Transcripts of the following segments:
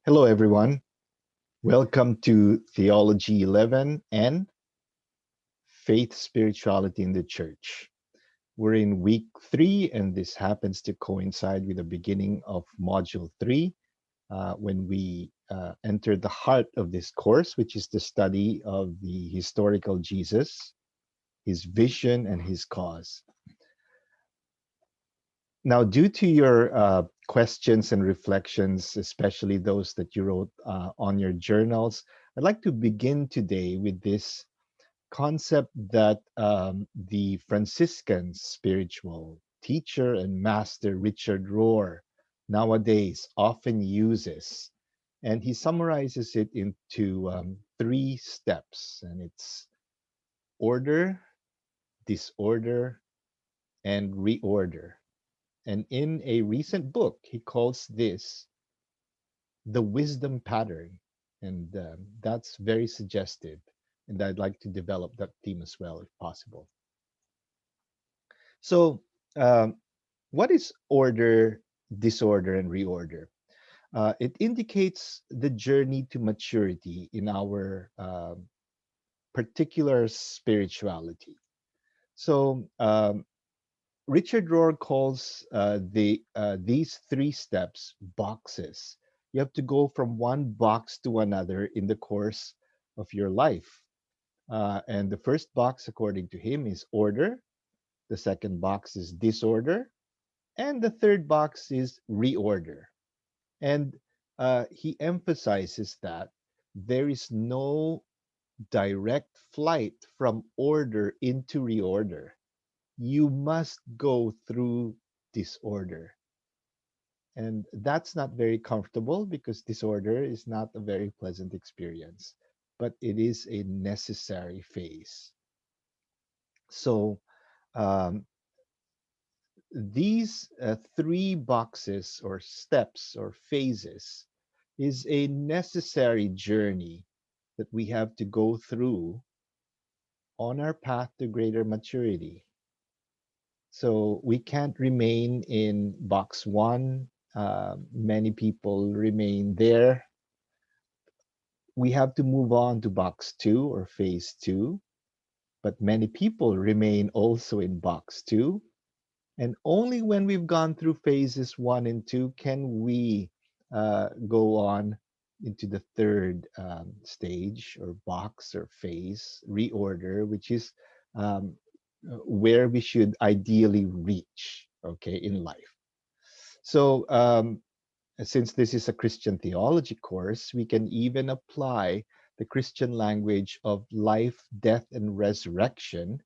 Hello, everyone. Welcome to Theology 11 and Faith, Spirituality in the Church. We're in week 3, and this happens to coincide with the beginning of module 3 when we enter the heart of this course, which is the study of the historical Jesus, his vision, and his cause. Now, due to your questions and reflections, especially those that you wrote on your journals, I'd like to begin today with this concept that the Franciscan spiritual teacher and master Richard Rohr nowadays often uses. And he summarizes it into 3 steps, and it's order, disorder, and reorder. And in a recent book, he calls this the wisdom pattern. And that's very suggestive. And I'd like to develop that theme as well, if possible. So, um, what is order, disorder, and reorder? It indicates the journey to maturity in our particular spirituality. So, Richard Rohr calls these 3 steps boxes. You have to go from one box to another in the course of your life. And the first box, according to him, is order. The second box is disorder. And the third box is reorder. And he emphasizes that there is no direct flight from order into reorder. You must go through disorder. And that's not very comfortable because disorder is not a very pleasant experience, but it is a necessary phase. So, um, these 3 boxes or steps or phases is a necessary journey that we have to go through on our path to greater maturity. So we can't remain in box 1. Many people remain there. We have to move on to box 2 or phase 2, but many people remain also in box 2. And only when we've gone through phases 1 and 2 can we go on into the third stage or box or phase, reorder, which is where we should ideally reach, okay, in life. So, since this is a Christian theology course, we can even apply the Christian language of life, death, and resurrection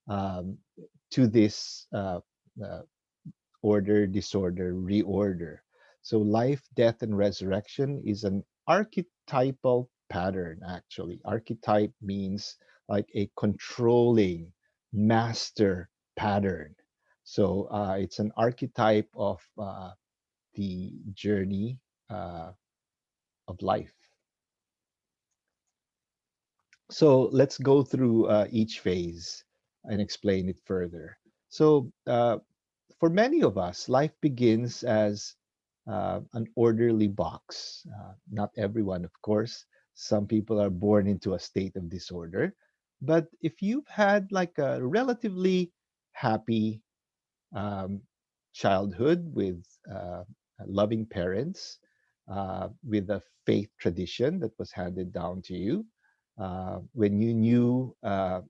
um, to this uh, order, disorder, reorder. So, life, death, and resurrection is an archetypal pattern, actually. Archetype means like a controlling master pattern. So, it's an archetype of the journey uh, of life. So let's go through each phase and explain it further. So, for many of us, life begins as an orderly box. Not everyone, of course. Some people are born into a state of disorder. But if you've had like a relatively happy um, childhood with loving parents, with a faith tradition that was handed down to you. When you knew,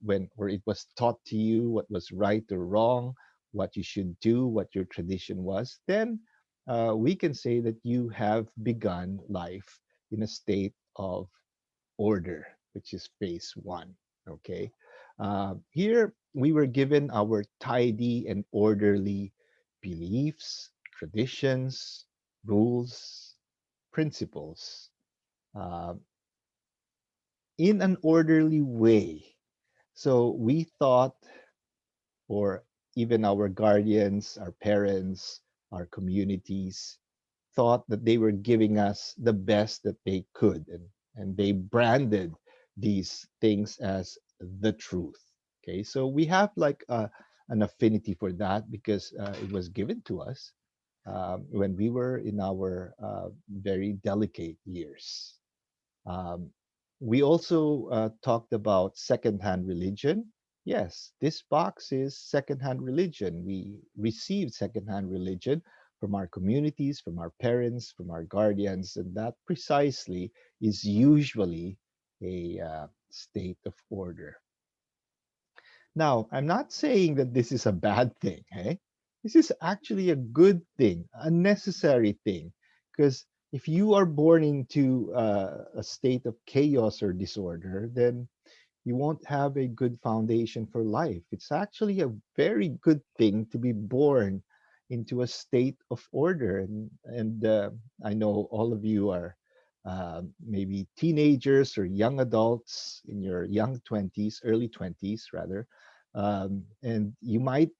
when or it was taught to you what was right or wrong, what you should do, what your tradition was, then we can say that you have begun life in a state of order, which is phase 1. Okay. Here we were given our tidy and orderly beliefs, traditions, rules, principles uh, in an orderly way. So we thought, or even our guardians, our parents, our communities, thought that they were giving us the best that they could. And they branded these things as the truth. Okay, so we have like an affinity for that because it was given to us. when we were in our very delicate years. Um, we also talked about secondhand religion. Yes, this box is secondhand religion. We received secondhand religion from our communities, from our parents, from our guardians, and that precisely is usually a state of order. Now, I'm not saying that this is a bad thing, hey? This is actually a good thing, a necessary thing, because if you are born into a state of chaos or disorder, then you won't have a good foundation for life. It's actually a very good thing to be born into a state of order. And I know all of you are maybe teenagers or young adults in your young 20s, early 20s, rather. And you might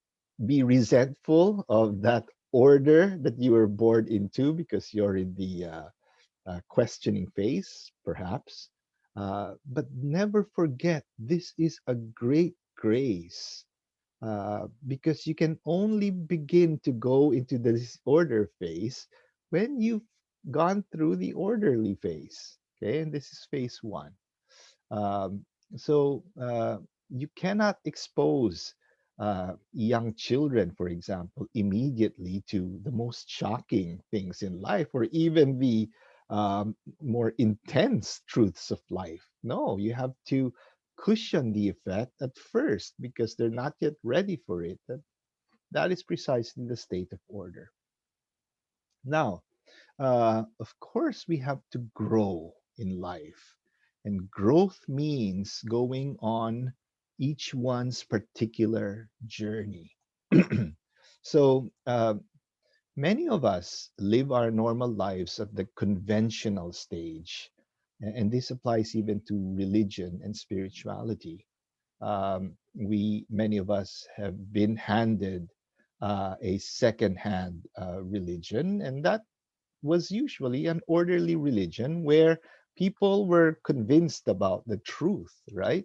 be resentful of that order that you were born into because you're in the questioning phase, perhaps. But never forget, this is a great grace because you can only begin to go into the disorder phase when you've gone through the orderly phase. Okay, and this is phase one. Um, so you cannot expose young children, for example, immediately to the most shocking things in life or even the more intense truths of life. No, you have to cushion the effect at first because they're not yet ready for it. That is precisely the state of order. Now, of course, we have to grow in life. And growth means going on each one's particular journey. So many of us live our normal lives at the conventional stage. And this applies even to religion and spirituality. Many of us have been handed a second-hand religion, and that was usually an orderly religion where people were convinced about the truth, right?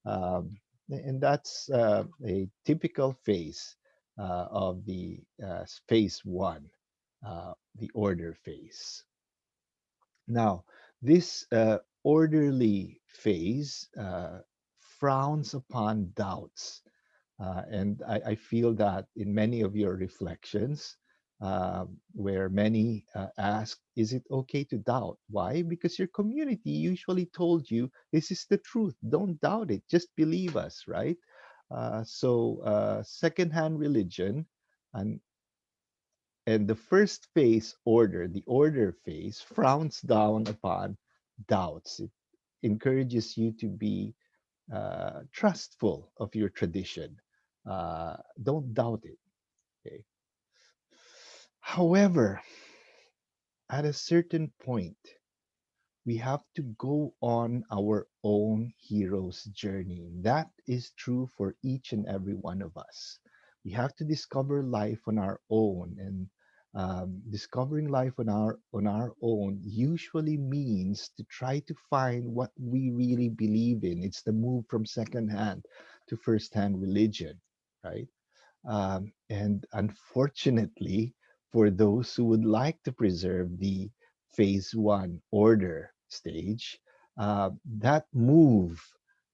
And that's a typical phase of the phase one, the order phase. Now, this orderly phase frowns upon doubts, and I feel that in many of your reflections, where many ask, is it okay to doubt? Why? Because your community usually told you this is the truth. Don't doubt it. Just believe us, right? So secondhand religion and the first phase order, the order phase, frowns down upon doubts. It encourages you to be trustful of your tradition. Don't doubt it. Okay. However, at a certain point, we have to go on our own hero's journey. That is true for each and every one of us. We have to discover life on our own, and discovering life on our own usually means to try to find what we really believe in. It's the move from secondhand to first-hand religion, right? And unfortunately, for those who would like to preserve the phase one order stage, that move,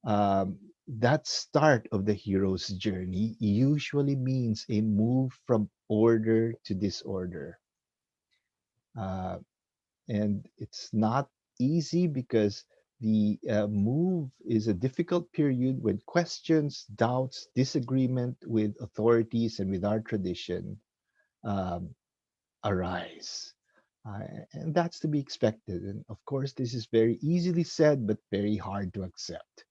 that start of the hero's journey usually means a move from order to disorder. Uh, and it's not easy because the move is a difficult period when questions, doubts, disagreement with authorities and with our tradition um, arise. And that's to be expected. And of course, this is very easily said, but very hard to accept.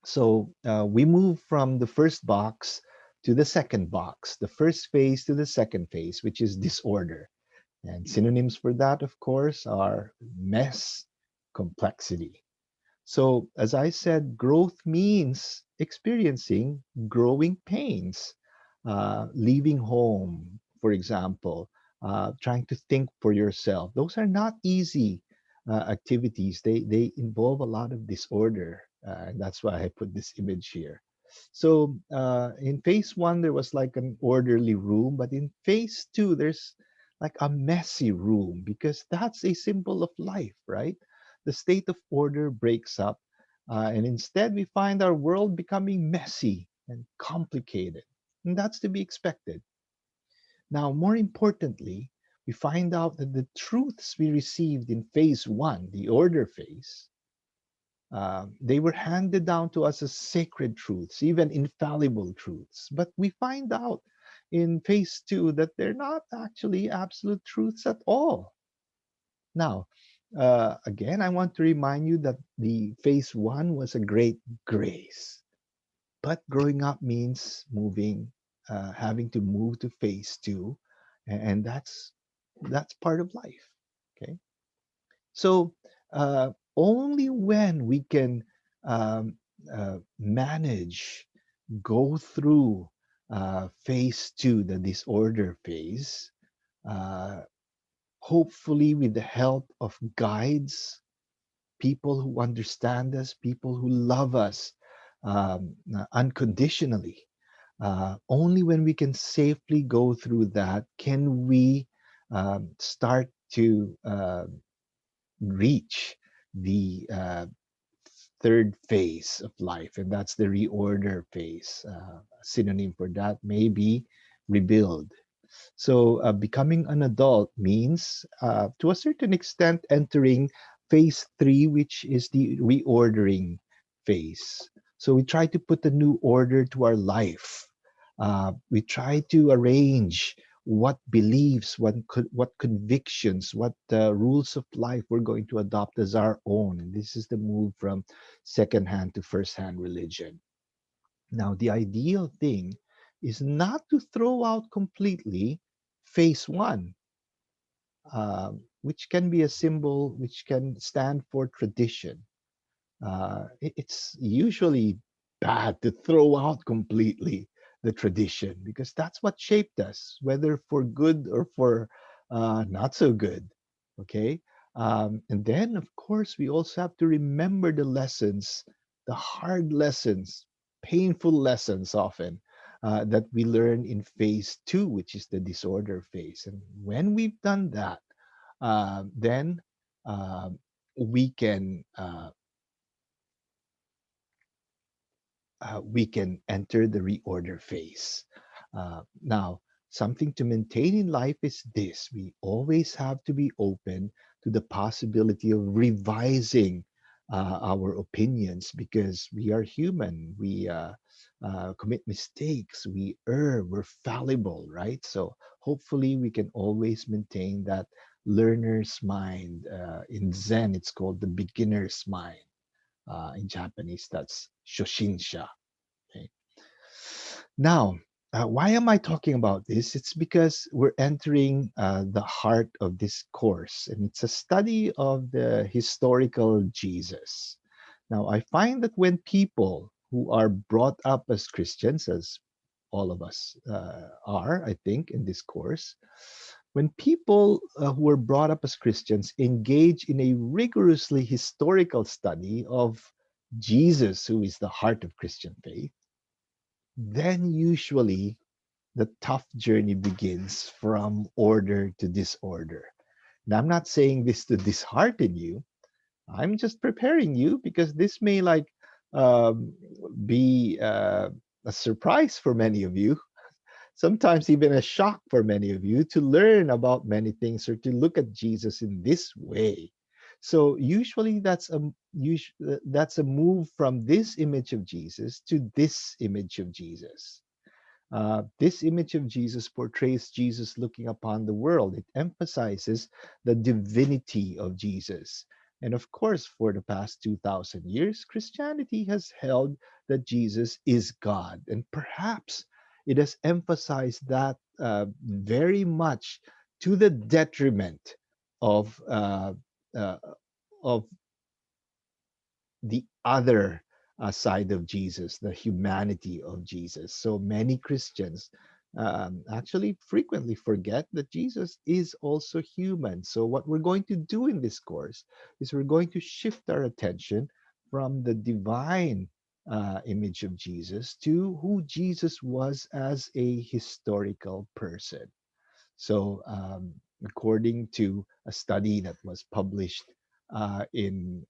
So we move from the first box to the second box, the first phase to the second phase, which is disorder. And synonyms for that, of course, are mess, complexity. So, as I said, growth means experiencing growing pains, leaving home, for example, trying to think for yourself. Those are not easy activities. They involve a lot of disorder. And that's why I put this image here. So in phase one, there was like an orderly room, but in phase two, there's like a messy room because that's a symbol of life, right? The state of order breaks up, and instead we find our world becoming messy and complicated. And that's to be expected. Now, more importantly, we find out that the truths we received in phase one, the order phase, they were handed down to us as sacred truths, even infallible truths. But we find out in phase two that they're not actually absolute truths at all. Now, again, I want to remind you that the phase one was a great grace, but growing up means moving, having to move to phase two, and that's part of life. Okay. So only when we can manage, go through phase two, the disorder phase, uh, hopefully with the help of guides, people who understand us, people who love us unconditionally. Only when we can safely go through that can we start to reach the third phase of life, and that's the reorder phase. A synonym for that may be rebuild. So, becoming an adult means, to a certain extent, entering phase three, which is the reordering phase. So, we try to put a new order to our life. We try to arrange what beliefs, what convictions, what rules of life we're going to adopt as our own. And this is the move from secondhand to first-hand religion. Now, the ideal thing is not to throw out completely phase one, which can be a symbol, which can stand for tradition. It's usually bad to throw out completely the tradition because that's what shaped us, whether for good or for not so good. Okay. And then, of course, we also have to remember the lessons, the hard lessons, painful lessons often that we learn in phase two, which is the disorder phase. And when we've done that, then uh, we can enter the reorder phase. Now, something to maintain in life is this: we always have to be open to the possibility of revising our opinions because we are human. We commit mistakes, we err, we're fallible, right? So, hopefully, we can always maintain that learner's mind. In Zen, it's called the beginner's mind. In Japanese, that's Shoshinsha. Okay. Now, why am I talking about this? It's because we're entering the heart of this course, and it's a study of the historical Jesus. Now, I find that when people who are brought up as Christians, as all of us are, I think, in this course, when people who are brought up as Christians engage in a rigorously historical study of Jesus, who is the heart of Christian faith, then usually the tough journey begins from order to disorder. Now, I'm not saying this to dishearten you. I'm just preparing you because this may um, be a surprise for many of you, sometimes even a shock for many of you to learn about many things or to look at Jesus in this way. So usually that's a move from this image of Jesus to this image of Jesus. This image of Jesus portrays Jesus looking upon the world. It emphasizes the divinity of Jesus. And of course, for the past 2,000 years, Christianity has held that Jesus is God. And perhaps it has emphasized that very much to the detriment of, uh, of the other side of Jesus, the humanity of Jesus. So many Christians actually frequently forget that Jesus is also human. So, what we're going to do in this course is we're going to shift our attention from the divine image of Jesus to who Jesus was as a historical person. So, according to a study that was published in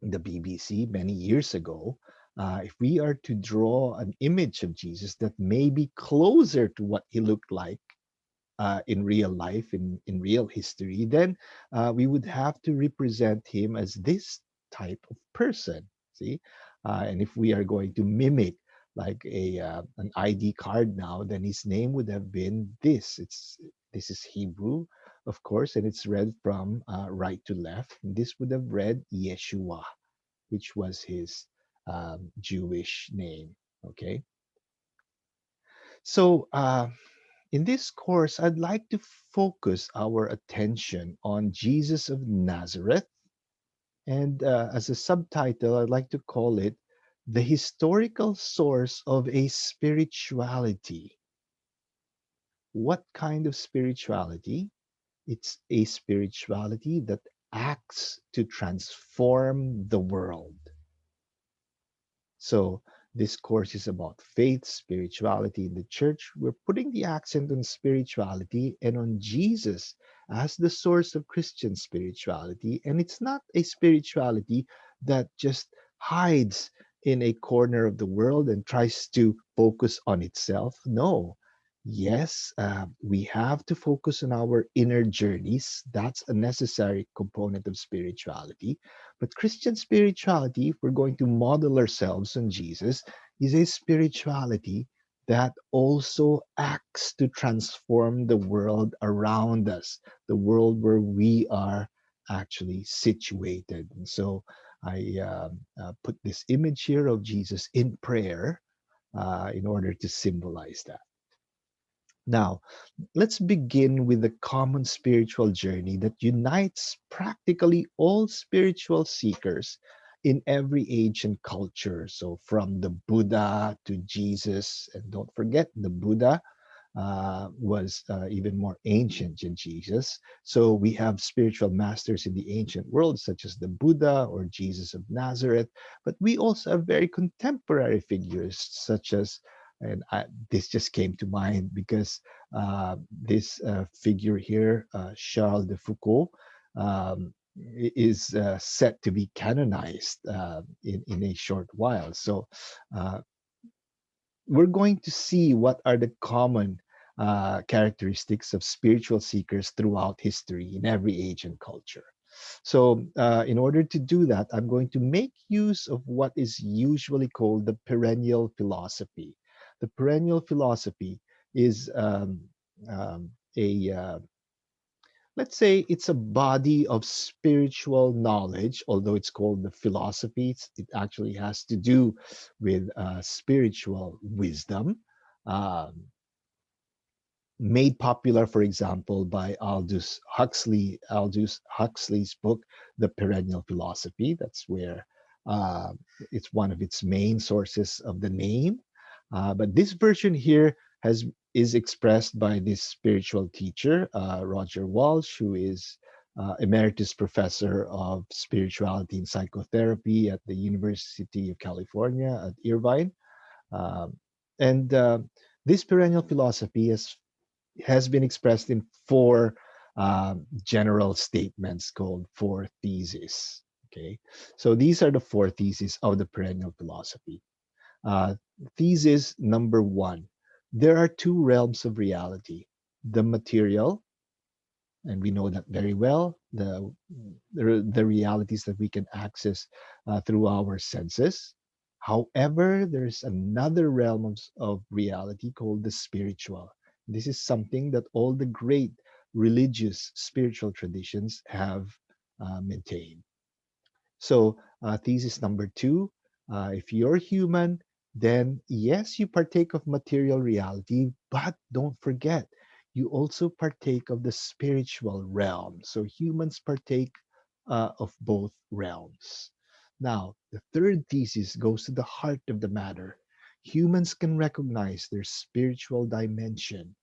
the BBC many years ago, if we are to draw an image of Jesus that may be closer to what he looked like in real life, in real history, then we would have to represent him as this type of person. See, and if we are going to mimic like a an ID card now, then his name would have been this. This is Hebrew, of course, and it's read from right to left. This would have read Yeshua, which was his Jewish name. Okay, so. In this course, I'd like to focus our attention on Jesus of Nazareth. And as a subtitle, I'd like to call it The Historical Source of a Spirituality. What kind of spirituality? It's a spirituality that acts to transform the world. So, this course is about faith, spirituality in the church. We're putting the accent on spirituality and on Jesus as the source of Christian spirituality. And it's not a spirituality that just hides in a corner of the world and tries to focus on itself. No. Yes, we have to focus on our inner journeys. That's a necessary component of spirituality. But Christian spirituality, if we're going to model ourselves on Jesus, is a spirituality that also acts to transform the world around us, the world where we are actually situated. And so I put this image here of Jesus in prayer in order to symbolize that. Now, let's begin with the common spiritual journey that unites practically all spiritual seekers in every age and culture. So, from the Buddha to Jesus, and don't forget, the Buddha was even more ancient than Jesus. So we have spiritual masters in the ancient world, such as the Buddha or Jesus of Nazareth. But we also have very contemporary figures, such as, and this just came to mind because this figure here, Charles de Foucault, is set to be canonized in a short while. So uh, we're going to see what are the common characteristics of spiritual seekers throughout history in every age and culture. So, in order to do that, I'm going to make use of what is usually called the perennial philosophy. The perennial philosophy is um, a let's say it's a body of spiritual knowledge, although it's called the philosophy. It actually has to do with spiritual wisdom, um, made popular, for example, by Aldous Huxley's book, The Perennial Philosophy. That's where uh, it's one of its main sources of the name. But this version here has is expressed by this spiritual teacher, Roger Walsh, who is emeritus professor of spirituality and psychotherapy at the University of California at Irvine. Um, and this perennial philosophy has been expressed in four general statements called four theses. Okay, so these are the four theses of the perennial philosophy. Uh, Thesis number one: there are two realms of reality, the material, and we know that very well, the realities that we can access through our senses. However, there's another realm of reality called the spiritual. This is something that all the great religious spiritual traditions have maintained. So, thesis number two: if you're human, then yes, you partake of material reality, but don't forget, you also partake of the spiritual realm. So, humans partake of both realms. Now, the third thesis goes to the heart of the matter. Humans can recognize their spiritual dimension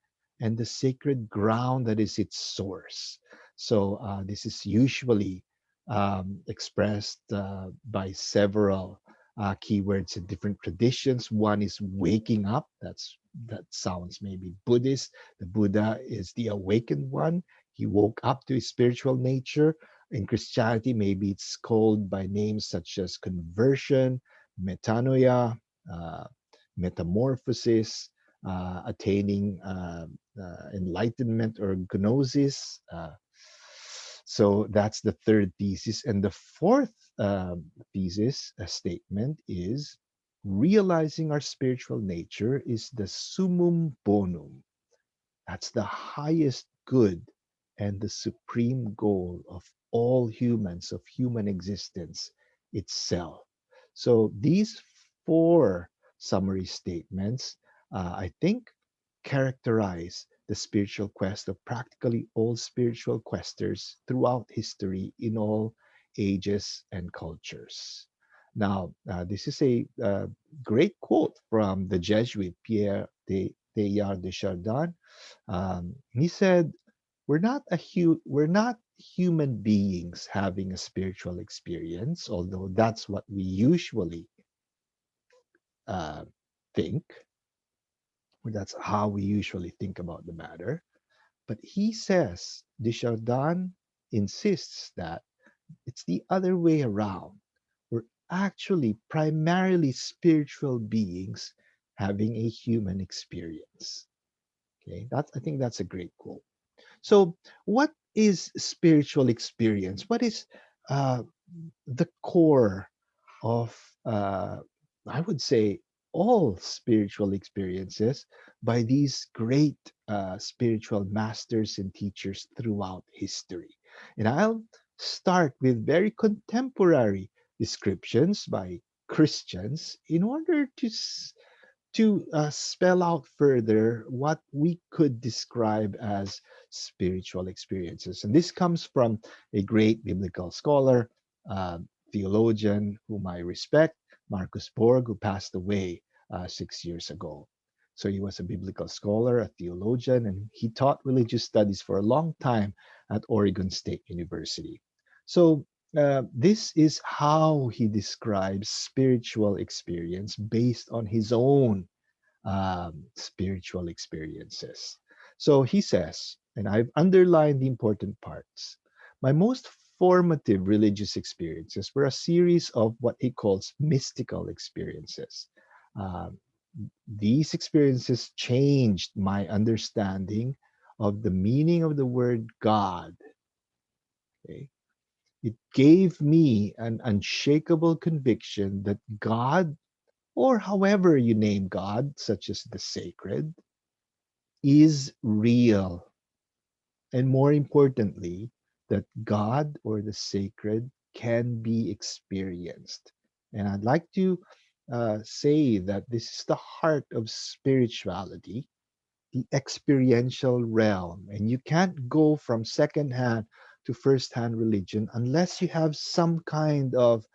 and the sacred ground that is its source. So, this is usually expressed by several keywords in different traditions. One is waking up. That sounds maybe Buddhist. The Buddha is the awakened one. He woke up to his spiritual nature. In Christianity, maybe it's called by names such as conversion, metanoia, uh, metamorphosis, attaining enlightenment or gnosis. So that's the third thesis. And the fourth thesis, a statement, is realizing our spiritual nature is the summum bonum. That's the highest good and the supreme goal of all humans, of human existence itself. So these four summary statements, I think, characterize the spiritual quest of practically all spiritual questers throughout history in all ages and cultures. Now, this is a great quote from the Jesuit Pierre Teilhard de Chardin. He said, we're not human beings having a spiritual experience, although that's what we usually uh, think, or that's how we usually think about the matter. But he says, Desjardins insists that it's the other way around. We're actually primarily spiritual beings having a human experience. Okay, I think that's a great quote. So, what is spiritual experience? What is uh, the core of, I would say, all spiritual experiences by these great spiritual masters and teachers throughout history? And I'll start with very contemporary descriptions by Christians in order to spell out further what we could describe as spiritual experiences. And this comes from a great biblical scholar, uh, theologian whom I respect, Marcus Borg, who passed away 6 years ago. So he was a biblical scholar, a theologian, and he taught religious studies for a long time at Oregon State University. So this is how he describes spiritual experience based on his own spiritual experiences. So he says, and I've underlined the important parts, my most formative religious experiences were a series of what he calls mystical experiences. Um, these experiences changed my understanding of the meaning of the word God. Okay? It gave me an unshakable conviction that God, or however you name God, such as the sacred, is real. And more importantly, that God or the sacred can be experienced. And I'd like to say that this is the heart of spirituality, the experiential realm. And you can't go from secondhand to first-hand religion unless you have some kind of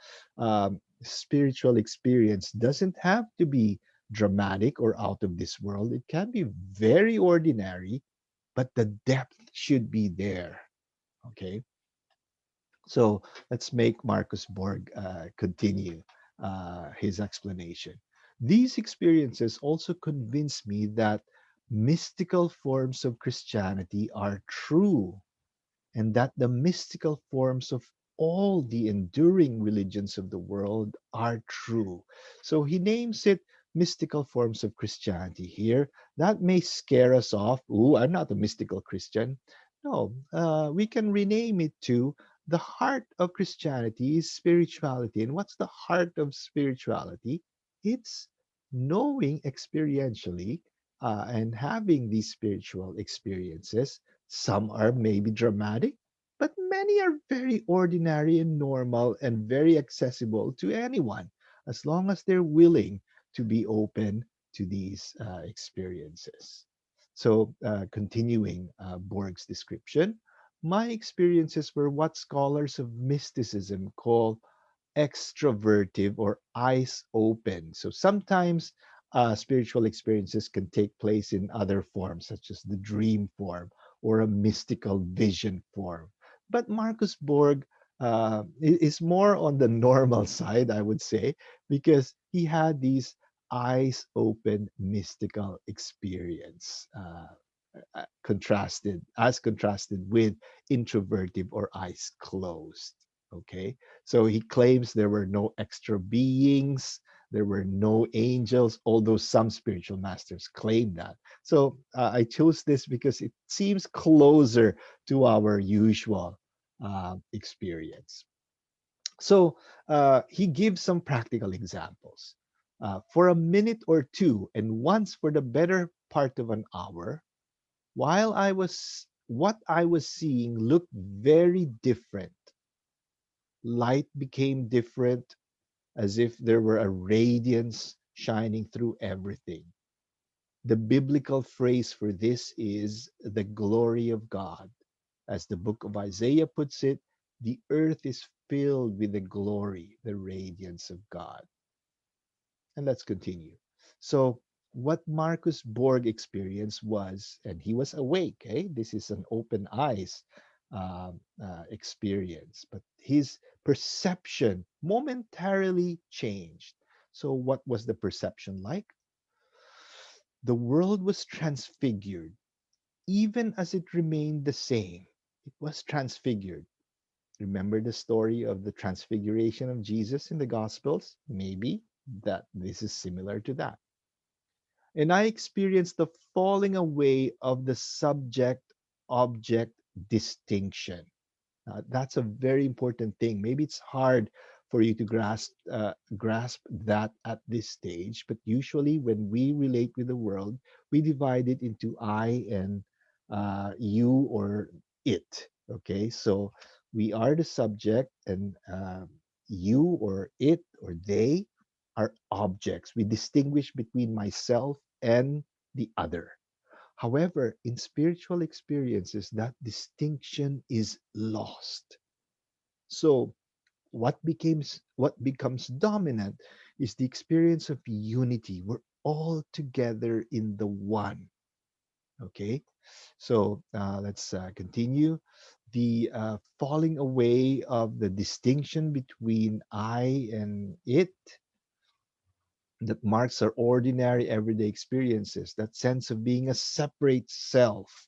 spiritual experience. Doesn't have to be dramatic or out of this world. It can be very ordinary, but the depth should be there. Okay, so let's make Marcus Borg continue his explanation. These experiences also convince me that mystical forms of Christianity are true, and that the mystical forms of all the enduring religions of the world are true. So he names it mystical forms of Christianity here. That may scare us off. Ooh, I'm not a mystical Christian. No, we can rename it to the heart of Christianity is spirituality. And what's the heart of spirituality? It's knowing experientially and having these spiritual experiences. Some are maybe dramatic, but many are very ordinary and normal and very accessible to anyone as long as they're willing to be open to these experiences. So, continuing Borg's description, my experiences were what scholars of mysticism call extrovertive or eyes open. So sometimes spiritual experiences can take place in other forms, such as the dream form or a mystical vision form. But Marcus Borg is more on the normal side, I would say, because he had these eyes open mystical experience, contrasted with introverted or eyes closed. Okay, so he claims there were no extra beings, there were no angels, although some spiritual masters claim that. So I chose this because it seems closer to our usual experience. So he gives some practical examples. For a minute or two, and once for the better part of an hour, while what I was seeing looked very different. Light became different, as if there were a radiance shining through everything. The biblical phrase for this is the glory of God. As the book of Isaiah puts it, the earth is filled with the glory, the radiance of God. And let's continue. So, what Marcus Borg experienced was, and he was awake, eh? This is an open eyes experience, but his perception momentarily changed. So, what was the perception like? The world was transfigured, even as it remained the same. It was transfigured. Remember the story of the transfiguration of Jesus in the Gospels? Maybe that this is similar to that. And I experienced the falling away of the subject object distinction. That's a very important thing. Maybe it's hard for you to grasp that at this stage, but usually when we relate with the world, we divide it into I and you or it. Okay, so we are the subject, and you or it or they are objects. We distinguish between myself and the other. However, in spiritual experiences, that distinction is lost. So, what becomes dominant is the experience of unity. We're all together in the one. Okay, so let's continue. The falling away of the distinction between I and it that marks our ordinary everyday experiences, that sense of being a separate self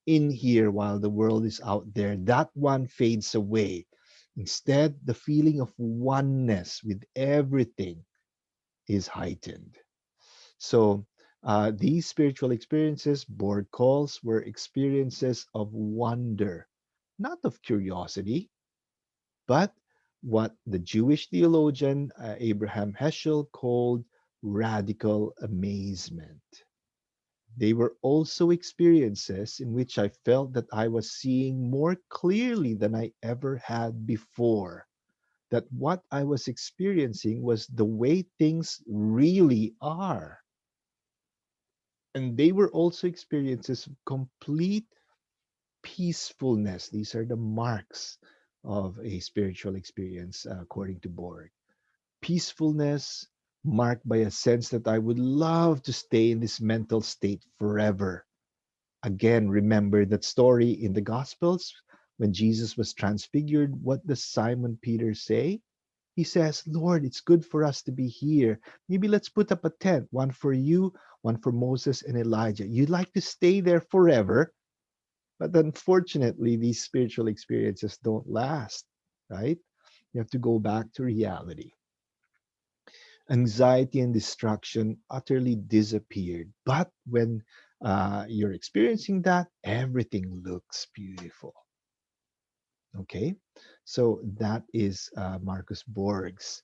in here while the world is out there, that one fades away. Instead, the feeling of oneness with everything is heightened. So, these spiritual experiences, Board calls, were experiences of wonder, not of curiosity, but what the Jewish theologian Abraham Heschel called radical amazement. They were also experiences in which I felt that I was seeing more clearly than I ever had before, that what I was experiencing was the way things really are. And they were also experiences of complete peacefulness. These are the marks of a spiritual experience, according to Borg. Peacefulness marked by a sense that I would love to stay in this mental state forever. Again, remember that story in the Gospels when Jesus was transfigured. What does Simon Peter say? He says, Lord, it's good for us to be here. Maybe let's put up a tent, one for you, one for Moses and Elijah. You'd like to stay there forever, but unfortunately, these spiritual experiences don't last, right? You have to go back to reality. Anxiety and distraction utterly disappeared. But when you're experiencing that, everything looks beautiful. Okay, so that is Marcus Borg's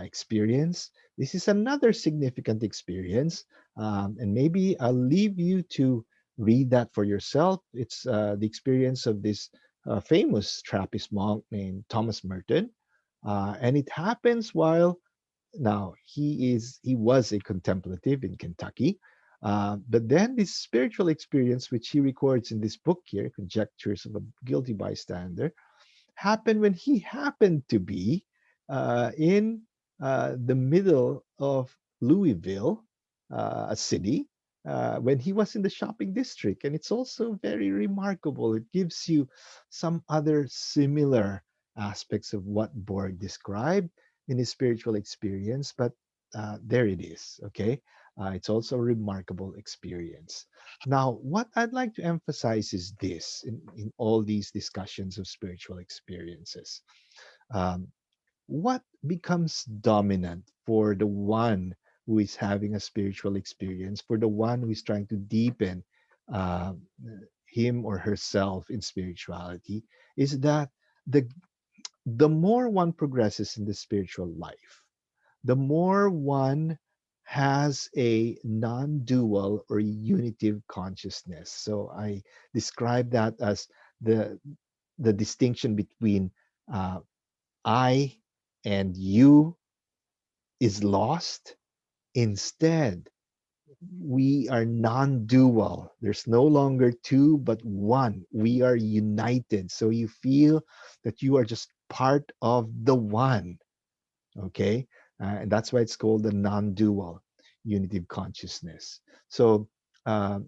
experience. This is another significant experience, and maybe I'll leave you to read that for yourself. It's the experience of this famous Trappist monk named Thomas Merton, and it happens while now he was a contemplative in Kentucky. But then this spiritual experience, which he records in this book here, Conjectures of a Guilty Bystander, happened when he happened to be in the middle of Louisville, a city, when he was in the shopping district. And it's also very remarkable. It gives you some other similar aspects of what Borg described in his spiritual experience, but there it is, okay? It's also a remarkable experience. Now, what I'd like to emphasize is this in all these discussions of spiritual experiences. Um, what becomes dominant for the one who is having a spiritual experience, for the one who is trying to deepen uh, him or herself in spirituality, is that the the more one progresses in the spiritual life, the more one has a non-dual or unitive consciousness. So I describe that as the the distinction between uh, I and you is lost. Instead, we are non dual. There's no longer two, but one. We are united. So you feel that you are just part of the one. Okay, and that's why it's called the non-dual unitive consciousness. So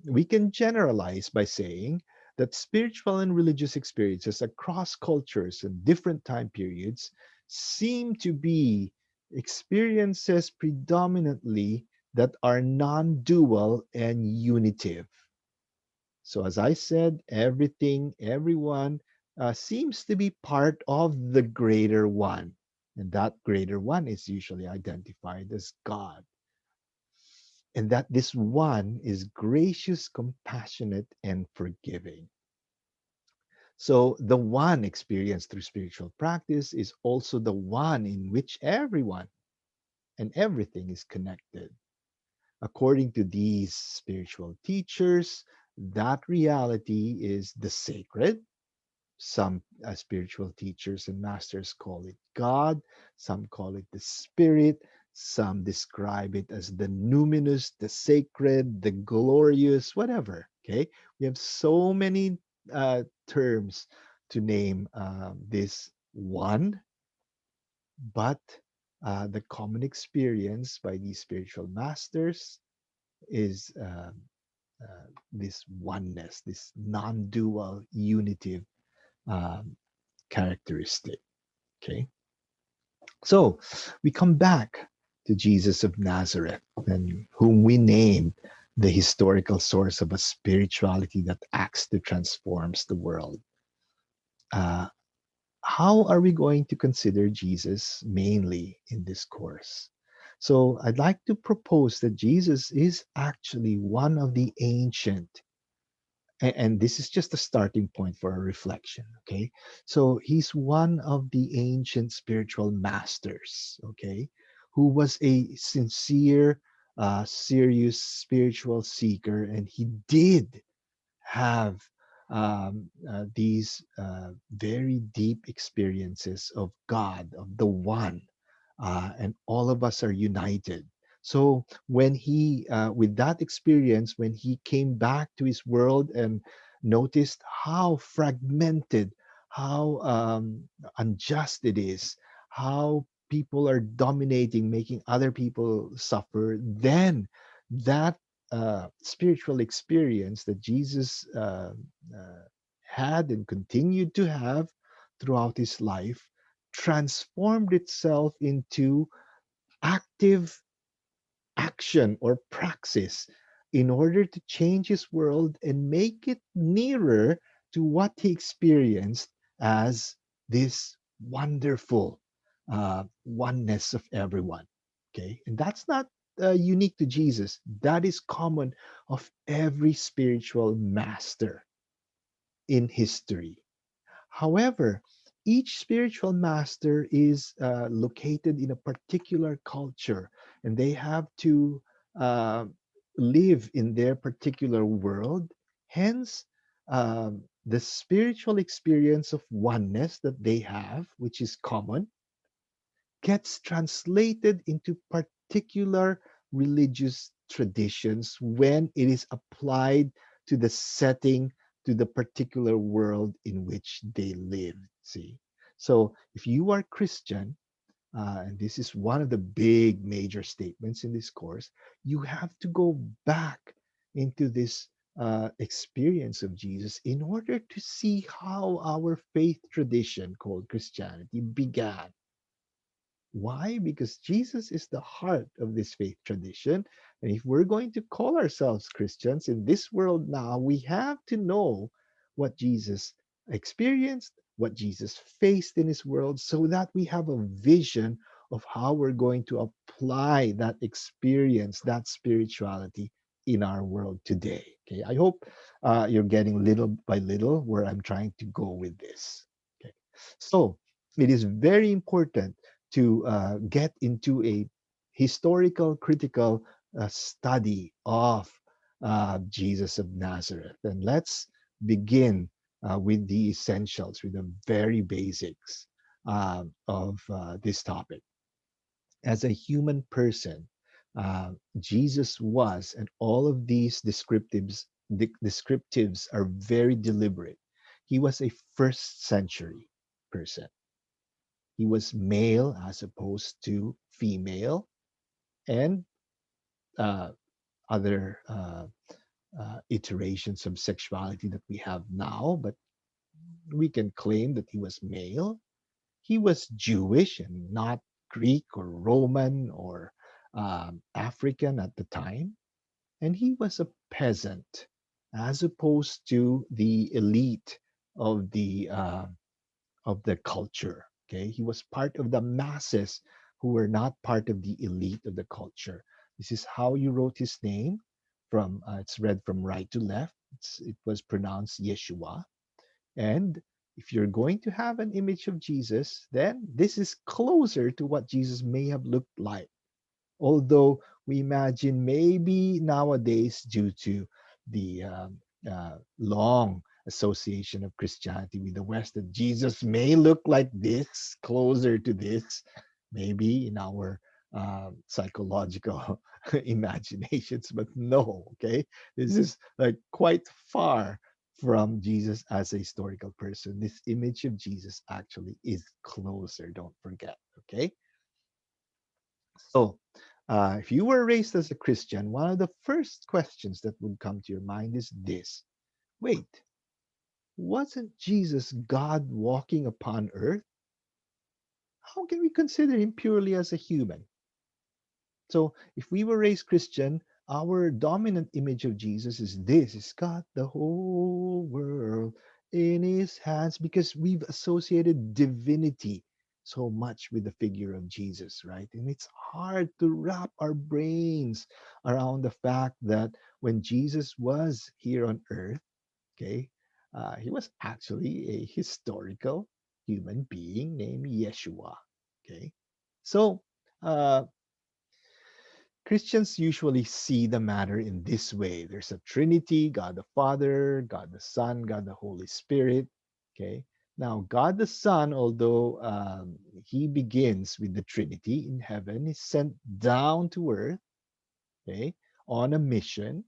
we can generalize by saying that spiritual and religious experiences across cultures and different time periods seem to be experiences predominantly that are non-dual and unitive. So, as I said, everything, everyone seems to be part of the greater one. And that greater one is usually identified as God. And that this one is gracious, compassionate, and forgiving. So, the one experienced through spiritual practice is also the one in which everyone and everything is connected. According to these spiritual teachers, that reality is the sacred. Some spiritual teachers and masters call it God, some call it the Spirit, some describe it as the numinous, the sacred, the glorious, whatever. Okay, we have so many terms to name this one, but the common experience by these spiritual masters is this oneness, this non dual, unitive um, characteristic. Okay. So we come back to Jesus of Nazareth, and whom we name the historical source of a spirituality that acts to transforms the world. Uh, how are we going to consider Jesus mainly in this course? So I'd like to propose that Jesus is actually one of the ancient, and this is just a starting point for a reflection. Okay, so he's one of the ancient spiritual masters, okay, who was a sincere serious spiritual seeker, and he did have these very deep experiences of God, of the One, and all of us are united. So when he, with that experience, when he came back to his world and noticed how fragmented, how unjust it is, how people are dominating, making other people suffer, then that spiritual experience that Jesus had and continued to have throughout his life transformed itself into active action or praxis in order to change his world and make it nearer to what he experienced as this wonderful oneness of everyone. Okay, and that's not unique to Jesus. That is common of every spiritual master in history. However, each spiritual master is located in a particular culture, and they have to uh, live in their particular world. Hence, the spiritual experience of oneness that they have, which is common, gets translated into particular religious traditions when it is applied to the setting, to the particular world in which they live. See? So if you are Christian, and this is one of the big major statements in this course, you have to go back into this experience of Jesus in order to see how our faith tradition called Christianity began. Why? Because Jesus is the heart of this faith tradition. And if we're going to call ourselves Christians in this world now, we have to know what Jesus experienced, what Jesus faced in his world, so that we have a vision of how we're going to apply that experience, that spirituality in our world today. Okay, I hope you're getting little by little where I'm trying to go with this. Okay, so it is very important to get into a historical, critical study of Jesus of Nazareth. And let's begin with the essentials, with the very basics of this topic. As a human person, Jesus was, and all of these descriptives are very deliberate. He was a first century person. He was male as opposed to female, and uh, other iterations of sexuality that we have now, but we can claim that he was male. He was Jewish and not Greek or Roman or African at the time. And he was a peasant as opposed to the elite of the culture. Okay, he was part of the masses who were not part of the elite of the culture. This is how you wrote his name. From it's read from right to left. It was pronounced Yeshua. And if you're going to have an image of Jesus, then this is closer to what Jesus may have looked like. Although we imagine maybe nowadays, due to the long association of Christianity with the West, that Jesus may look like this, closer to this, maybe in our psychological imaginations, but no, okay? This is like quite far from Jesus as a historical person. This image of Jesus actually is closer, don't forget, okay? So, if you were raised as a Christian, one of the first questions that would come to your mind is this: wait, wasn't Jesus God walking upon earth? How can we consider him purely as a human? So, if we were raised Christian, our dominant image of Jesus is this: he's got the whole world in his hands, because we've associated divinity so much with the figure of Jesus, right? And it's hard to wrap our brains around the fact that when Jesus was here on earth, okay, he was actually a historical human being named Yeshua, okay? So, uh, Christians usually see the matter in this way: there's a Trinity, God the Father, God the Son, God the Holy Spirit. Okay. Now, God the Son, although he begins with the Trinity in heaven, is sent down to earth, okay, on a mission.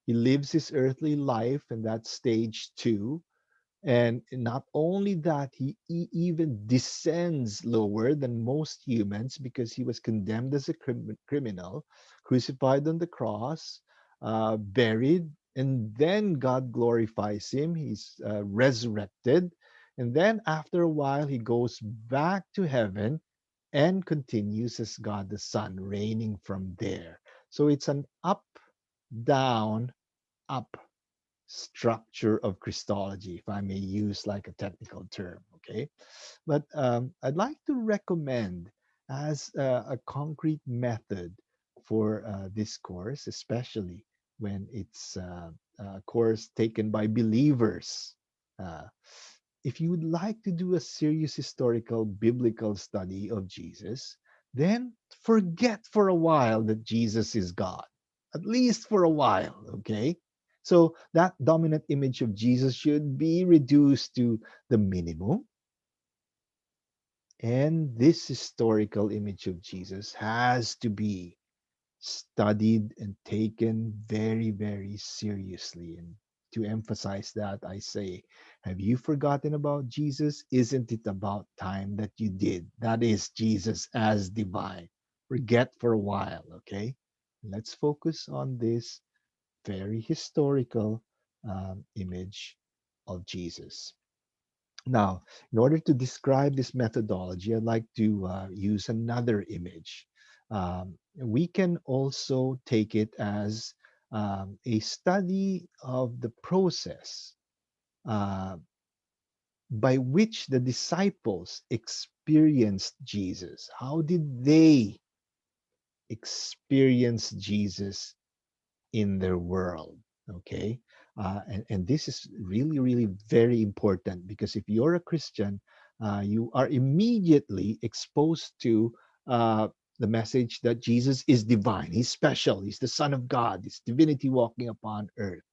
He lives his earthly life, and that's stage two. And not only that, he even descends lower than most humans, because he was condemned as a criminal, crucified on the cross, buried, and then God glorifies him. He's resurrected. And then after a while, he goes back to heaven and continues as God the Son, reigning from there. So it's an up, down, up structure of Christology, if I may use like a technical term, okay? But I'd like to recommend as a concrete method for this course, especially when it's a course taken by believers. Uh, if you would like to do a serious historical biblical study of Jesus, then forget for a while that Jesus is God, at least for a while, okay? So that dominant image of Jesus should be reduced to the minimum. And this historical image of Jesus has to be studied and taken very, very seriously. And to emphasize that, I say, have you forgotten about Jesus? Isn't it about time that you did? That is Jesus as divine. Forget for a while, okay? Let's focus on this very historical image of Jesus. Now, in order to describe this methodology, I'd like to use another image. We can also take it as a study of the process uh, by which the disciples experienced Jesus. How did they experience Jesus in their world? Okay. And this is really, really very important because if you're a Christian, you are immediately exposed to the message that Jesus is divine. He's special. He's the Son of God. He's divinity walking upon earth.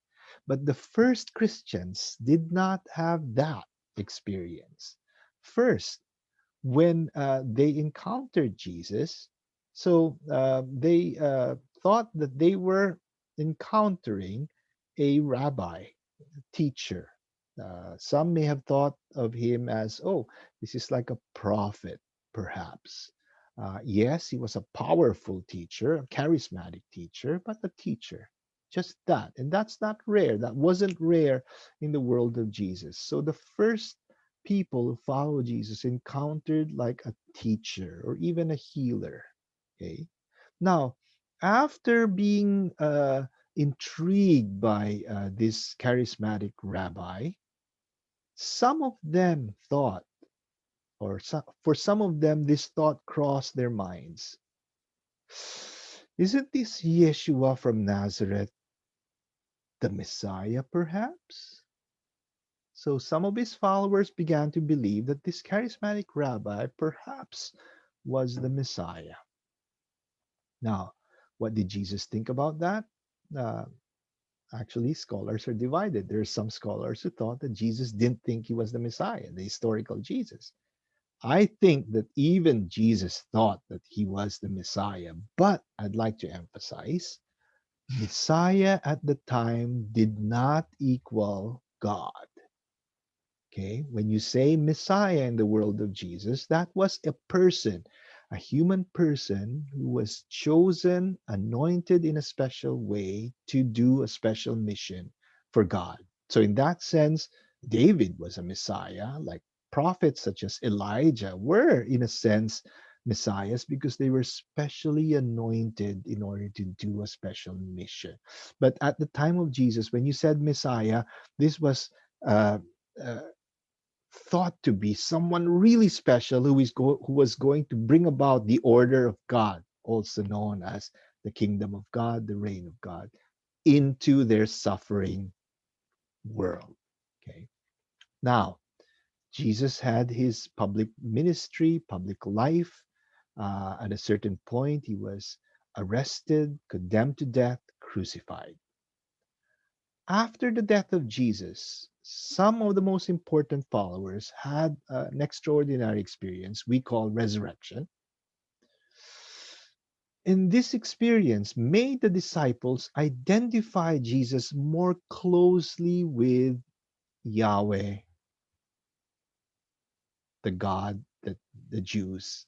But the first Christians did not have that experience. First, when they encountered Jesus, they thought that they were encountering a rabbi, teacher. Some may have thought of him as, oh, this is like a prophet, perhaps. Yes, he was a powerful teacher, a charismatic teacher, but a teacher. Just that. And that's not rare. That wasn't rare in the world of Jesus. So the first people who follow Jesus encountered like a teacher or even a healer. Okay. Now, after being intrigued by this charismatic rabbi, some of them thought, for some of them, this thought crossed their minds. Isn't this Yeshua from Nazareth the Messiah, perhaps? So some of his followers began to believe that this charismatic rabbi perhaps was the Messiah. Now, what did Jesus think about that? Uh, Actually, scholars are divided. There are some scholars who thought that Jesus didn't think he was the Messiah, the historical Jesus. I think that even Jesus thought that he was the Messiah, but I'd like to emphasize Messiah at the time did not equal God. Okay, when you say Messiah in the world of Jesus, that was a person, a human person who was chosen, anointed in a special way to do a special mission for God. So, in that sense, David was a Messiah, like prophets such as Elijah were, in a sense, messiahs because they were specially anointed in order to do a special mission. But at the time of Jesus, when you said Messiah, this was uh, uh, thought to be someone really special who was going to bring about the order of God, also known as the kingdom of God, the reign of God, into their suffering world. Okay. Now, Jesus had his public ministry, public life. At a certain point, he was arrested, condemned to death, crucified. After the death of Jesus, some of the most important followers had an extraordinary experience we call resurrection. And this experience made the disciples identify Jesus more closely with Yahweh, the God that the Jews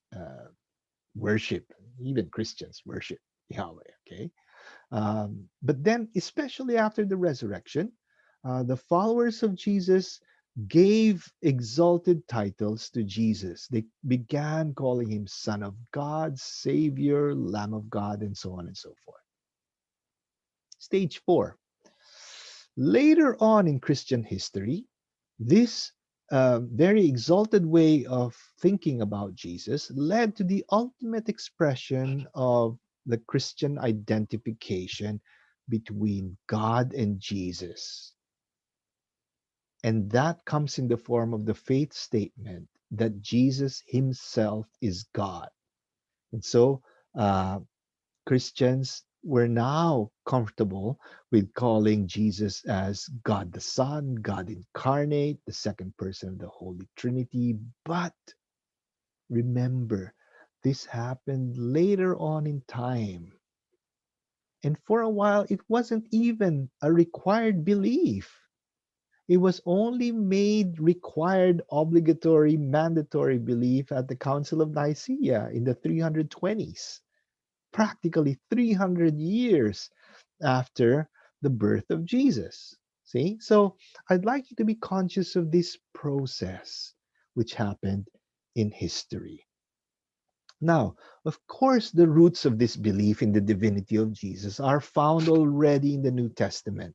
worship, even Christians worship Yahweh. Okay. But then, especially after the resurrection, the followers of Jesus gave exalted titles to Jesus. They began calling him Son of God, Savior, Lamb of God, and so on and so forth. Stage four. Later on in Christian history, this very exalted way of thinking about Jesus led to the ultimate expression of the Christian identification between God and Jesus. And that comes in the form of the faith statement that Jesus himself is God. And so uh, Christians were now comfortable with calling Jesus as God the Son, God incarnate, the second person of the Holy Trinity. But remember, this happened later on in time. And for a while, it wasn't even a required belief. It was only made required, obligatory, mandatory belief at the Council of Nicaea in the 320s, practically 300 years after the birth of Jesus. See? So I'd like you to be conscious of this process which happened in history. Now, of course, the roots of this belief in the divinity of Jesus are found already in the New Testament,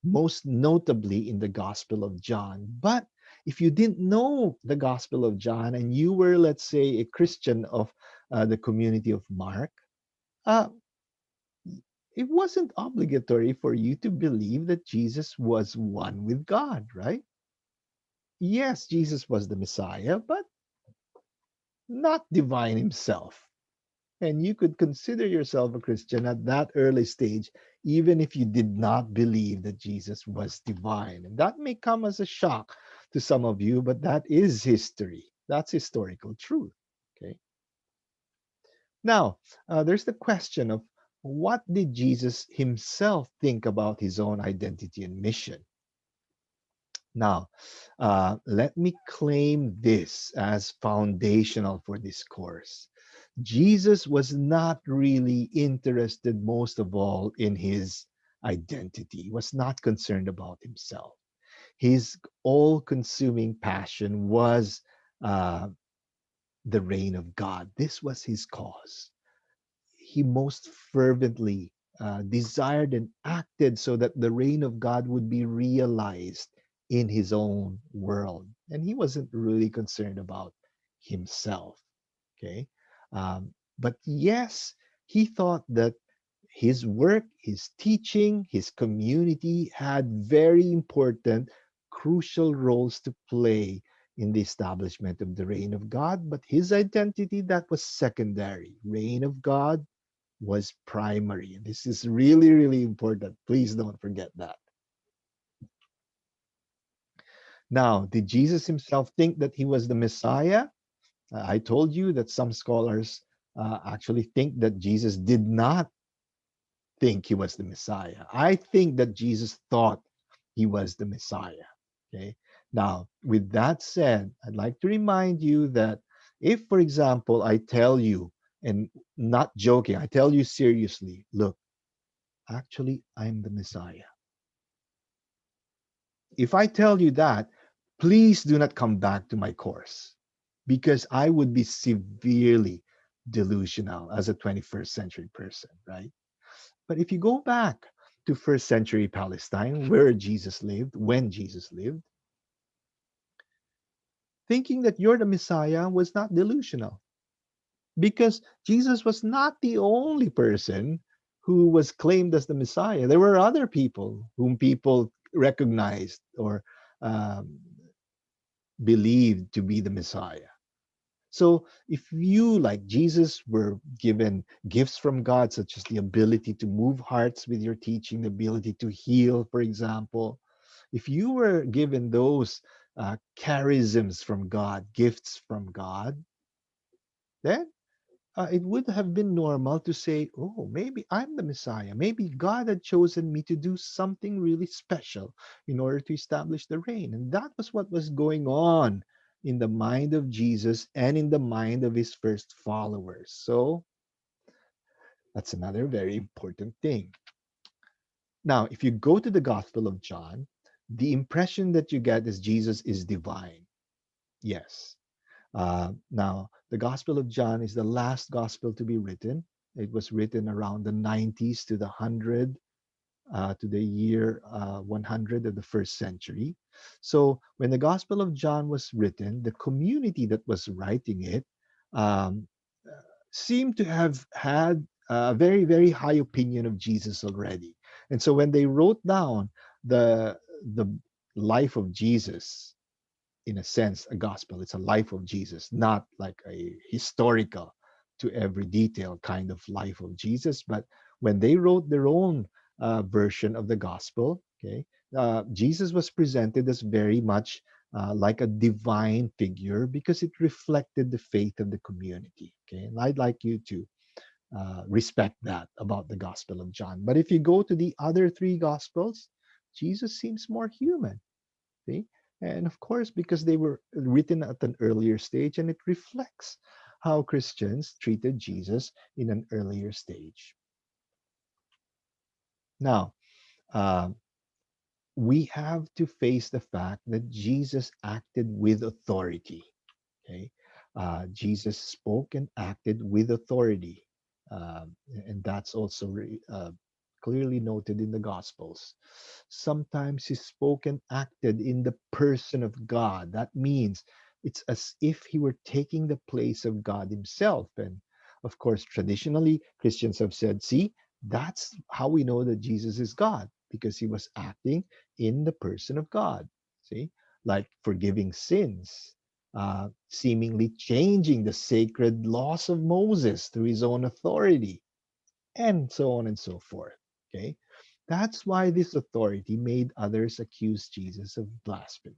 most notably in the Gospel of John. But if you didn't know the Gospel of John and you were, let's say, a Christian of the community of Mark, uh, it wasn't obligatory for you to believe that Jesus was one with God, right? Yes, Jesus was the Messiah, but not divine himself. And you could consider yourself a Christian at that early stage, even if you did not believe that Jesus was divine. And that may come as a shock to some of you, but that is history. That's historical truth. Okay. Now, there's the question of what did Jesus himself think about his own identity and mission? Now, let me claim this as foundational for this course. Jesus was not really interested, most of all, in his identity. He was not concerned about himself. His all consuming passion was uh, the reign of God. This was his cause. He most fervently desired and acted so that the reign of God would be realized in his own world. And he wasn't really concerned about himself. Okay. But yes, he thought that his work, his teaching, his community had very important, crucial roles to play in the establishment of the reign of God. But his identity, that was secondary. Reign of God was primary. This is really, really important. Please don't forget that. Now, did Jesus himself think that he was the Messiah? I told you that some scholars actually think that Jesus did not think he was the Messiah. I think that Jesus thought he was the Messiah. Okay. Now, with that said, I'd like to remind you that if, for example, I tell you, and not joking, I tell you seriously, look, actually, I'm the Messiah. If I tell you that, please do not come back to my course because I would be severely delusional as a 21st century person, right? But if you go back to first century Palestine, where Jesus lived, when Jesus lived, thinking that you're the Messiah was not delusional because Jesus was not the only person who was claimed as the Messiah. There were other people whom people recognized or um, believed to be the Messiah. So if you, like Jesus, were given gifts from God, such as the ability to move hearts with your teaching, the ability to heal, for example, if you were given those charisms from God, gifts from God, then it would have been normal to say, oh, maybe I'm the Messiah. Maybe God had chosen me to do something really special in order to establish the reign. And that was what was going on in the mind of Jesus and in the mind of his first followers. So that's another very important thing. Now, if you go to the Gospel of John, the impression that you get is Jesus is divine. Yes. Now, the Gospel of John is the last gospel to be written. It was written around the 90s to the 100 to the year 100 of the first century. So, when the Gospel of John was written, the community that was writing it um, seemed to have had a very, very high opinion of Jesus already. And so, when they wrote down the life of Jesus, in a sense, a gospel. It's a life of Jesus, not like a historical to every detail kind of life of Jesus. But when they wrote their own version of the gospel, okay, Jesus was presented as very much like a divine figure because it reflected the faith of the community. Okay, and I'd like you to respect that about the Gospel of John. But if you go to the other three Gospels, Jesus seems more human. See? And of course, because they were written at an earlier stage, and it reflects how Christians treated Jesus in an earlier stage. Now, Uh, we have to face the fact that Jesus acted with authority. Okay, Jesus spoke and acted with authority, and that's also clearly noted in the Gospels. Sometimes he spoke and acted in the person of God. That means it's as if he were taking the place of God himself. And of course, traditionally, Christians have said, see, that's how we know that Jesus is God, because he was acting in the person of God. See, like forgiving sins, seemingly changing the sacred laws of Moses through his own authority, and so on and so forth. Okay, that's why this authority made others accuse Jesus of blasphemy.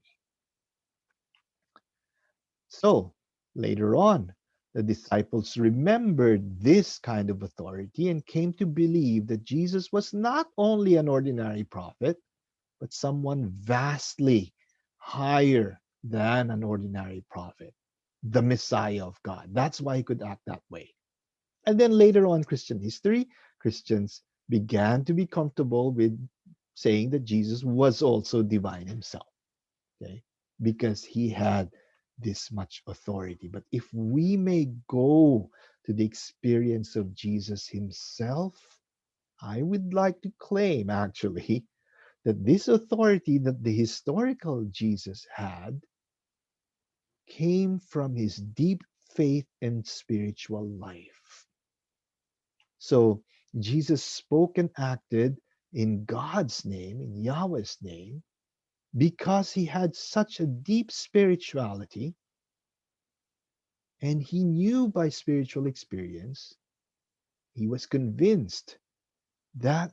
So later on, the disciples remembered this kind of authority and came to believe that Jesus was not only an ordinary prophet, but someone vastly higher than an ordinary prophet, the Messiah of God. That's why he could act that way. And then later on, Christian history, Christians began to be comfortable with saying that Jesus was also divine himself, okay, because he had this much authority. But if we may go to the experience of Jesus himself, I would like to claim actually that this authority that the historical Jesus had came from his deep faith and spiritual life. So Jesus spoke and acted in God's name, in Yahweh's name, because he had such a deep spirituality and he knew by spiritual experience, he was convinced that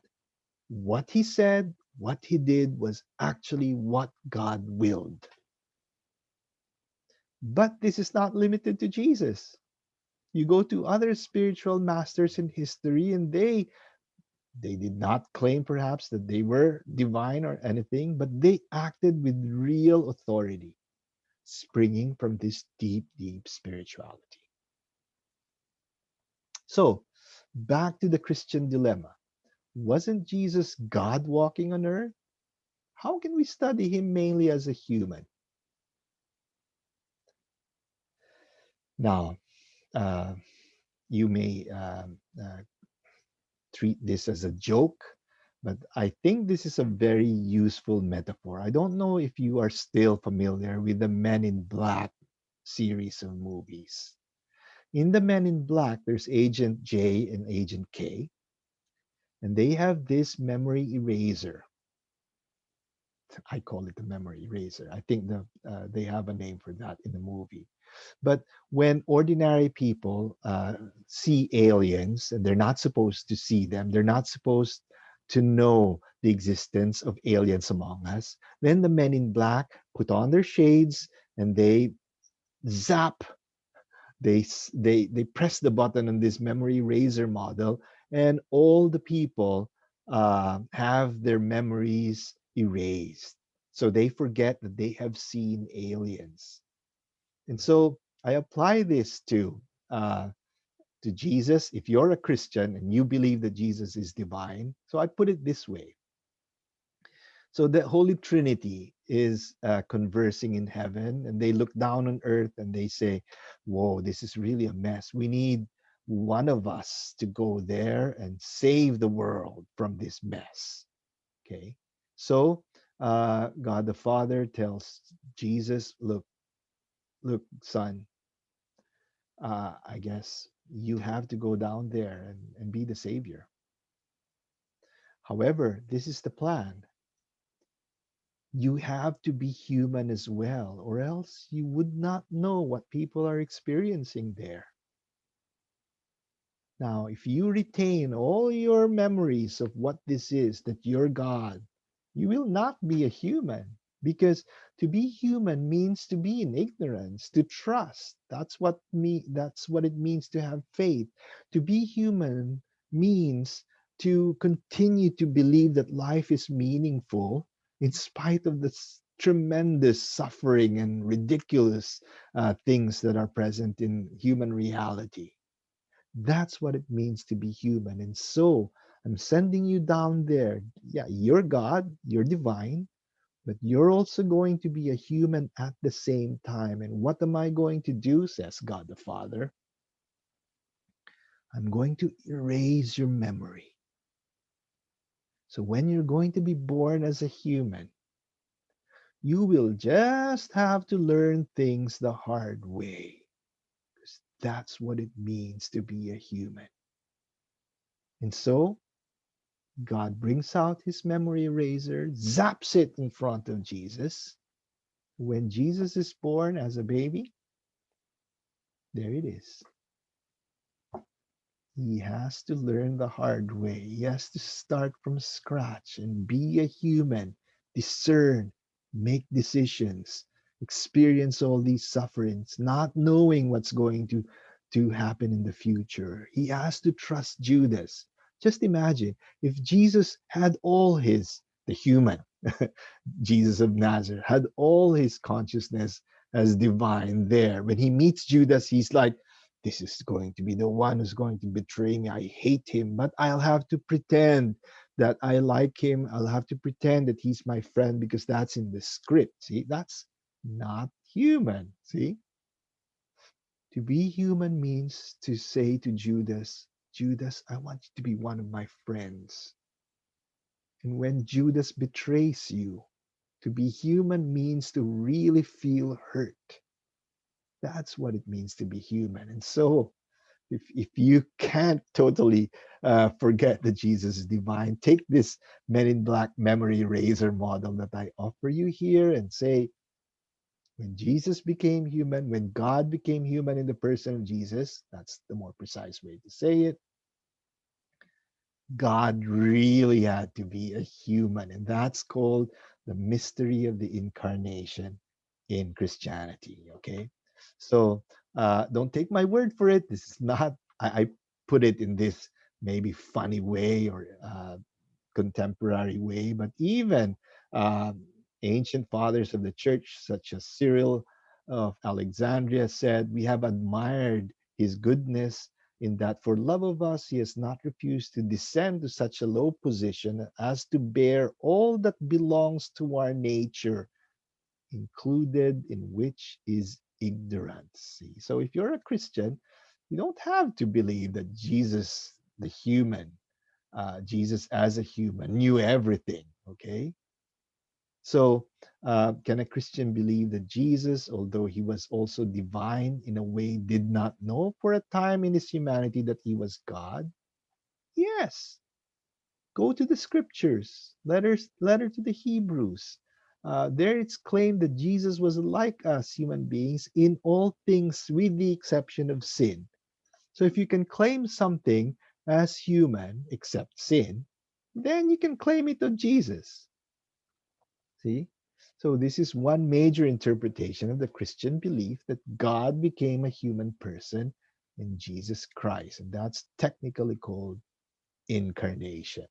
what he said, what he did was actually what God willed. But this is not limited to Jesus. You go to other spiritual masters in history, and they did not claim perhaps that they were divine or anything, but they acted with real authority, springing from this deep, deep spirituality. So, back to the Christian dilemma. Wasn't Jesus God walking on earth? How can we study him mainly as a human? Now, uh, you may treat this as a joke, but I think this is a very useful metaphor. I don't know if you are still familiar with the Men in Black series of movies. In the Men in Black, there's Agent J and Agent K, and they have this memory eraser. I call it the memory eraser. I think they have a name for that in the movie. But when ordinary people see aliens and they're not supposed to see them, they're not supposed to know the existence of aliens among us, then the men in black put on their shades and they zap, they press the button on this memory eraser model, and all the people have their memories erased. So they forget that they have seen aliens. And so I apply this to Jesus. If you're a Christian and you believe that Jesus is divine, so I put it this way. So the Holy Trinity is conversing in heaven, and they look down on earth and they say, "Whoa, this is really a mess. We need one of us to go there and save the world from this mess." Okay, so God the Father tells Jesus, look, son, I guess you have to go down there and be the savior. However, this is the plan. You have to be human as well, or else you would not know what people are experiencing there. Now, if you retain all your memories of what this is, that you're God, you will not be a human. Because to be human means to be in ignorance, to trust. That's what it means to have faith. To be human means to continue to believe that life is meaningful in spite of the tremendous suffering and ridiculous things that are present in human reality. That's what it means to be human. And so, I'm sending you down there. Yeah, you're God, you're divine, but you're also going to be a human at the same time. And what am I going to do, says God the Father? I'm going to erase your memory. So when you're going to be born as a human, you will just have to learn things the hard way. Because that's what it means to be a human. And so God brings out his memory eraser, zaps it in front of Jesus. When Jesus is born as a baby, there it is. He has to learn the hard way. He has to start from scratch and be a human, discern, make decisions, experience all these sufferings, not knowing what's going to happen in the future. He has to trust Judas. Just imagine if Jesus had all the human, Jesus of Nazareth, had all his consciousness as divine there. When he meets Judas, he's like, this is going to be the one who's going to betray me. I hate him, but I'll have to pretend that I like him. I'll have to pretend that he's my friend because that's in the script. See, that's not human. See, to be human means to say to Judas, Judas, I want you to be one of my friends. And when Judas betrays you, to be human means to really feel hurt. That's what it means to be human. And so, if you can't totally forget that Jesus is divine, take this Men in Black memory eraser model that I offer you here and say, when Jesus became human, when God became human in the person of Jesus, that's the more precise way to say it, God really had to be a human. And that's called the mystery of the incarnation in Christianity. Okay. So don't take my word for it. This is not, I put it in this maybe funny way or contemporary way, but even ancient fathers of the church, such as Cyril of Alexandria, said, we have admired his goodness in that for love of us, he has not refused to descend to such a low position as to bear all that belongs to our nature, included in which is ignorance. See? So if you're a Christian, you don't have to believe that Jesus, the human, Jesus as a human, knew everything, okay? So, can a Christian believe that Jesus, although he was also divine in a way, did not know for a time in his humanity that he was God? Yes. Go to the scriptures, letter to the Hebrews. There it's claimed that Jesus was like us human beings in all things with the exception of sin. So if you can claim something as human except sin, then you can claim it of Jesus. See? So this is one major interpretation of the Christian belief that God became a human person in Jesus Christ. And that's technically called incarnation.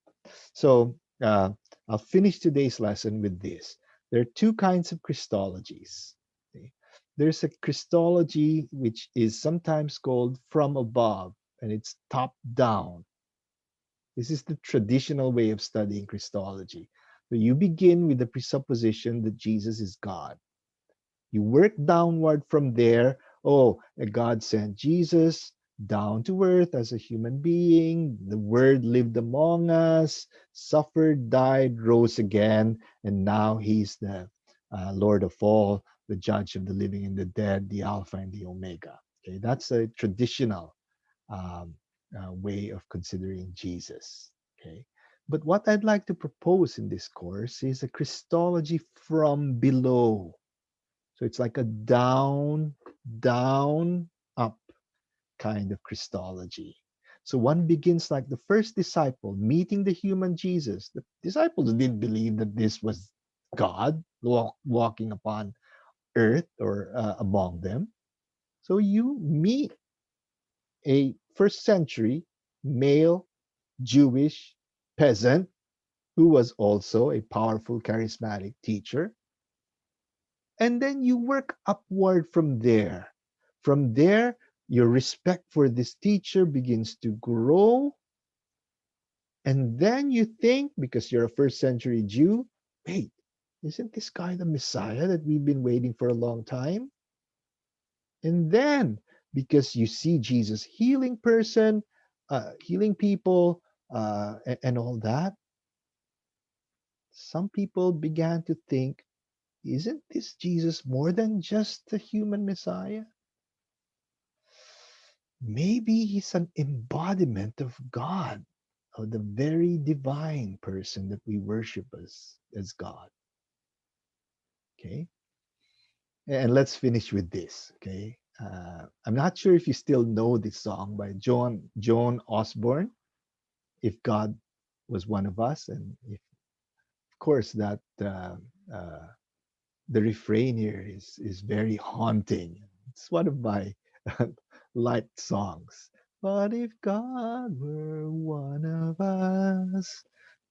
So I'll finish today's lesson with this. There are two kinds of Christologies. Okay? There's a Christology which is sometimes called from above, and it's top down. This is the traditional way of studying Christology. So you begin with the presupposition that Jesus is God. You work downward from there. Oh, God sent Jesus down to earth as a human being. The Word lived among us, suffered, died, rose again, and now He's the Lord of all, the Judge of the living and the dead, the Alpha and the Omega. Okay, that's a traditional um, way of considering Jesus. Okay, but what I'd like to propose in this course is a Christology from below. So it's like a down, down, up kind of Christology. So one begins like the first disciple meeting the human Jesus. The disciples didn't believe that this was God walking upon earth or among them. So you meet a first century male Jewish peasant who was also a powerful charismatic teacher. And then you work upward from there. From there, your respect for this teacher begins to grow. And then you think, because you're a first century Jew, wait, isn't this guy the Messiah that we've been waiting for a long time? And then, because you see Jesus healing people, and all that, some people began to think, isn't this Jesus more than just a human Messiah? Maybe he's an embodiment of God, of the very divine person that we worship as God. Okay. And let's finish with this. Okay. I'm not sure if you still know this song by Joan Osborne, If God Was One of Us. And if, of course, that uh, the refrain here is very haunting. It's one of my light songs. What if God were one of us,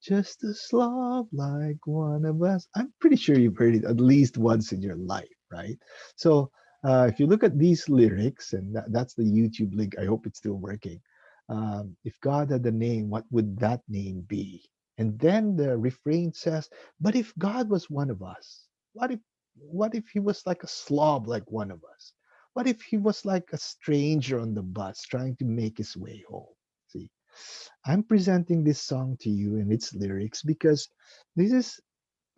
just a slob like one of us? I'm pretty sure you've heard it at least once in your life, right? So if you look at these lyrics, and that's the YouTube link, I hope it's still working. If God had a name, what would that name be? And then the refrain says, but if God was one of us, what if he was like a slob like one of us? What if he was like a stranger on the bus trying to make his way home? See, I'm presenting this song to you and its lyrics because this is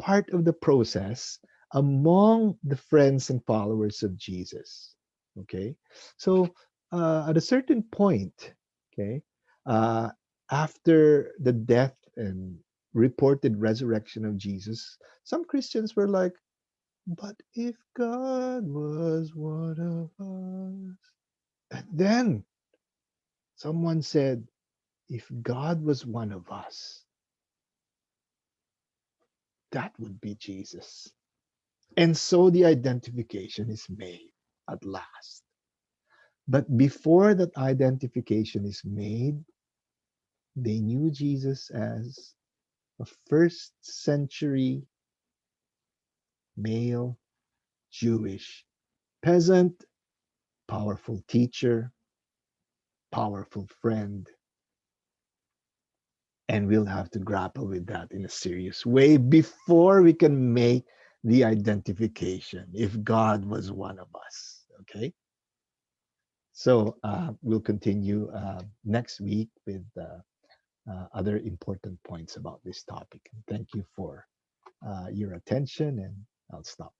part of the process among the friends and followers of Jesus. Okay, so at a certain point, okay, uh, after the death and reported resurrection of Jesus, some Christians were like, but if God was one of us. And then someone said, if God was one of us, that would be Jesus. And so the identification is made at last. But before that identification is made, they knew Jesus as a first century male Jewish peasant, powerful teacher, powerful friend, and we'll have to grapple with that in a serious way before we can make the identification if God was one of us. Okay. So we'll continue next week with other important points about this topic. Thank you for your attention, and I'll stop.